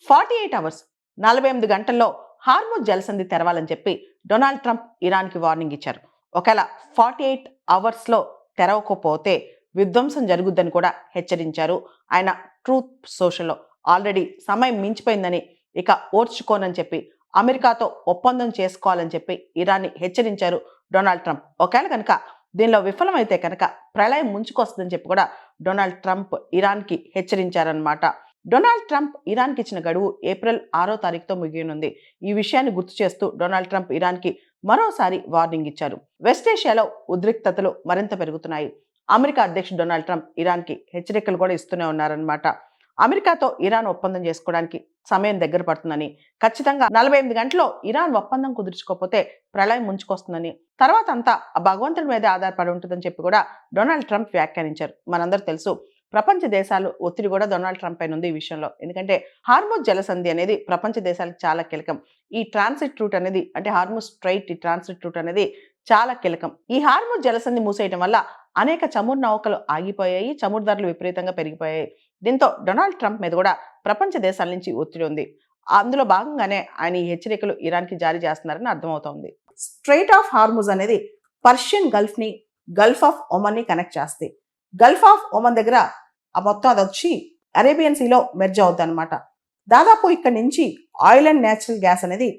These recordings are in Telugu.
48 అవర్స్ 48 గంటల్లో హార్ముజ్ జలసంధి తెరవాలని చెప్పి డొనాల్డ్ ట్రంప్ ఇరాన్కి వార్నింగ్ ఇచ్చారు. ఒకవేళ 48 అవర్స్లో తెరవకపోతే విధ్వంసం జరుగుద్దని కూడా హెచ్చరించారు. ఆయన ట్రూత్ సోషల్లో ఆల్రెడీ సమయం మించిపోయిందని, ఇక ఓర్చుకోనని చెప్పి అమెరికాతో ఒప్పందం చేసుకోవాలని చెప్పి ఇరాన్ని హెచ్చరించారు డొనాల్డ్ ట్రంప్. ఒకవేళ కనుక దీనిలో విఫలమైతే కనుక ప్రళయం ముంచుకొస్తుందని చెప్పి కూడా డొనాల్డ్ ట్రంప్ ఇరాన్కి హెచ్చరించారనమాట. డొనాల్డ్ ట్రంప్ ఇరాన్కి ఇచ్చిన గడువు ఏప్రిల్ 6వ తారీఖుతో ముగియనుంది. ఈ విషయాన్ని గుర్తు చేస్తూ డొనాల్డ్ ట్రంప్ ఇరాన్కి మరోసారి వార్నింగ్ ఇచ్చారు. వెస్ట్ ఏషియాలో ఉద్రిక్తతలు మరింత పెరుగుతున్నాయి. అమెరికా అధ్యక్షుడు డొనాల్డ్ ట్రంప్ ఇరాన్కి హెచ్చరికలు కూడా ఇస్తూనే ఉన్నారనమాట. అమెరికాతో ఇరాన్ ఒప్పందం చేసుకోవడానికి సమయం దగ్గర పడుతుందని, ఖచ్చితంగా 48 గంటల్లో ఇరాన్ ఒప్పందం కుదుర్చుకోకపోతే ప్రళయం ముంచుకొస్తుందని, తర్వాత అంతా భగవంతుడి మీదే ఆధారపడి ఉంటుందని చెప్పి కూడా డొనాల్డ్ ట్రంప్ వ్యాఖ్యానించారు. మనందరూ తెలుసు, ప్రపంచ దేశాలు ఒత్తిడి కూడా డొనాల్డ్ ట్రంప్ పైన ఉంది ఈ విషయంలో. ఎందుకంటే హార్ముజ్ జలసంధి అనేది ప్రపంచ దేశాలకు చాలా కీలకం. ఈ ట్రాన్సిట్ రూట్ అనేది, అంటే హార్ముజ్ స్ట్రైట్ ఈ ట్రాన్సిట్ రూట్ అనేది చాలా కీలకం. ఈ హార్ముజ్ జలసంధి మూసేయడం వల్ల అనేక చమురు నౌకలు ఆగిపోయాయి, చమురు ధరలు విపరీతంగా పెరిగిపోయాయి. దీంతో డొనాల్డ్ ట్రంప్ మీద కూడా ప్రపంచ దేశాల నుంచి ఒత్తిడి ఉంది. అందులో భాగంగానే ఆయన ఈ హెచ్చరికలు ఇరాన్కి జారీ చేస్తున్నారని అర్థమవుతోంది. స్ట్రైట్ ఆఫ్ హార్ముజ్ అనేది పర్షియన్ గల్ఫ్ ని, గల్ఫ్ ఆఫ్ ఒమన్ ని కనెక్ట్ చేస్తాయి. గల్ఫ్ ఆఫ్ ఒమన్ దగ్గర ఆ మొత్తం అది వచ్చి అరేబియన్ సీలో మెర్జ్ అవుద్ది అనమాట. దాదాపు ఇక్కడ నుంచి ఆయిల్ అండ్ న్యాచురల్ గ్యాస్ అనేది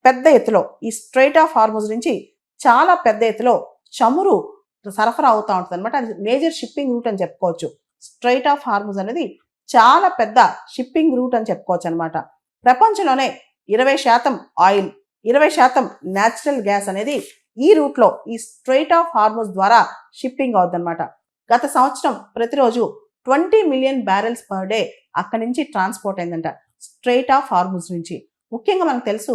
పెద్ద ఎత్తులో ఈ స్ట్రైట్ ఆఫ్ హార్ముజ్ నుంచి చాలా పెద్ద ఎత్తులో చమురు సరఫరా అవుతూ ఉంటుంది అనమాట. అది మేజర్ షిప్పింగ్ రూట్ అని చెప్పుకోవచ్చు. స్ట్రైట్ ఆఫ్ హార్ముజ్ అనేది చాలా పెద్ద షిప్పింగ్ రూట్ అని చెప్పుకోవచ్చు అనమాట. ప్రపంచంలోనే 20% ఆయిల్, 20% న్యాచురల్ గ్యాస్ అనేది ఈ రూట్లో, ఈ స్ట్రైట్ ఆఫ్ హార్ముజ్ ద్వారా షిప్పింగ్ అవుతుంది అనమాట. గత సంవత్సరం ప్రతిరోజు 20 మిలియన్ బ్యారెల్స్ పర్ డే అక్కడి నుంచి ట్రాన్స్పోర్ట్ అయిందంట, స్ట్రైట్ ఆఫ్ హార్ముజ్ నుంచి. ముఖ్యంగా మనకు తెలుసు,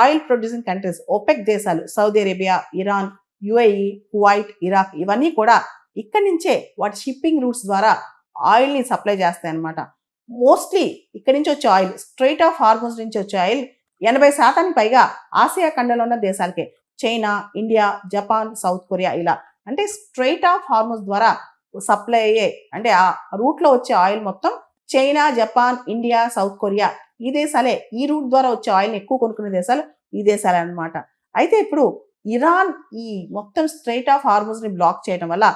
ఆయిల్ ప్రొడ్యూసింగ్ కంట్రీస్ ఓపెక్ దేశాలు, Saudi Arabia, Iran, UAE, Kuwait, Iraq, ఇవన్నీ కూడా ఇక్కడి నుంచే వాటి షిప్పింగ్ రూట్స్ ద్వారా ఆయిల్ని సప్లై చేస్తాయి అన్నమాట. మోస్ట్లీ ఇక్కడి నుంచి వచ్చే ఆయిల్, స్ట్రైట్ ఆఫ్ హార్ముజ్ నుంచి వచ్చే ఆయిల్ 80% పైగా ఆసియా ఖండంలో ఉన్న దేశాలకే. China, India, Japan, South Korea, ఇలా. అంటే స్ట్రైట్ ఆఫ్ హార్ముజ్ ద్వారా సప్లై అయ్యే, అంటే ఆ రూట్లో వచ్చే ఆయిల్ మొత్తం China, Japan, India, South Korea, ఈ దేశాలే. ఈ రూట్ ద్వారా వచ్చే ఆయిల్ని ఎక్కువ కొనుక్కునే దేశాలు ఈ దేశాలే అనమాట. అయితే ఇప్పుడు ఇరాన్ ఈ మొత్తం స్ట్రైట్ ఆఫ్ హార్ముజ్ని బ్లాక్ చేయడం వల్ల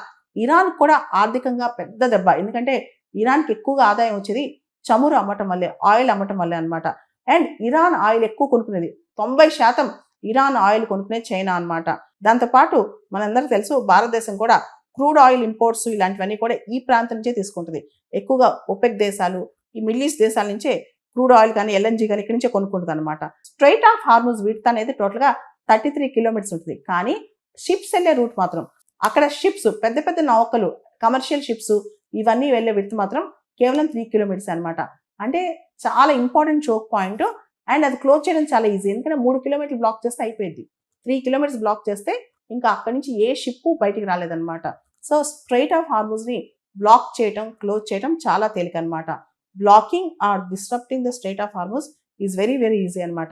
ఇరాన్ కూడా ఆర్థికంగా పెద్ద దెబ్బ. ఎందుకంటే ఇరాన్కి ఎక్కువగా ఆదాయం వచ్చేది చమురు అమ్మటం వల్లే, ఆయిల్ అమ్మటం వల్లే అనమాట. అండ్ ఇరాన్ ఆయిల్ ఎక్కువ కొనుక్కునేది, 90% ఇరాన్ ఆయిల్ కొనుక్కునేది చైనా అనమాట. దాంతోపాటు మనందరికీ తెలుసు, భారతదేశం కూడా క్రూడ్ ఆయిల్ ఇంపోర్ట్స్ ఇలాంటివన్నీ కూడా ఈ ప్రాంతం నుంచే తీసుకుంటుంది. ఎక్కువగా ఒపెక్ దేశాలు, ఈ మిడిల్ ఈస్ట్ దేశాల నుంచే క్రూడ్ ఆయిల్ కానీ ఎల్ఎన్జీ కానీ ఇక్కడి నుంచే కొనుక్కుంటుంది అనమాట. స్ట్రైట్ ఆఫ్ హార్ముజ్ విడ్త్ అనేది టోటల్గా 33 కిలోమీటర్స్ ఉంటుంది. కానీ షిప్స్ వెళ్ళే రూట్ మాత్రం, అక్కడ షిప్స్, పెద్ద పెద్ద నౌకలు, కమర్షియల్ షిప్స్, ఇవన్నీ వెళ్ళే విడ్త్ మాత్రం కేవలం 3 కిలోమీటర్స్ అనమాట. అంటే చాలా ఇంపార్టెంట్ చోక్ పాయింట్. అండ్ అది క్లోజ్ చేయడం చాలా ఈజీ, ఎందుకంటే 3 కిలోమీటర్లు బ్లాక్ చేస్తే అయిపోయింది. 3 కిలోమీటర్స్ బ్లాక్ చేస్తే ఇంకా అక్కడి నుంచి ఏ షిప్ బయటికి రాలేదన్నమాట. సో స్ట్రైట్ ఆఫ్ హార్ముజ్ని బ్లాక్ చేయటం, క్లోజ్ చేయటం చాలా తేలిక అనమాట. Blocking or disturbing the strait of Hormuz is very very easy అనమాట.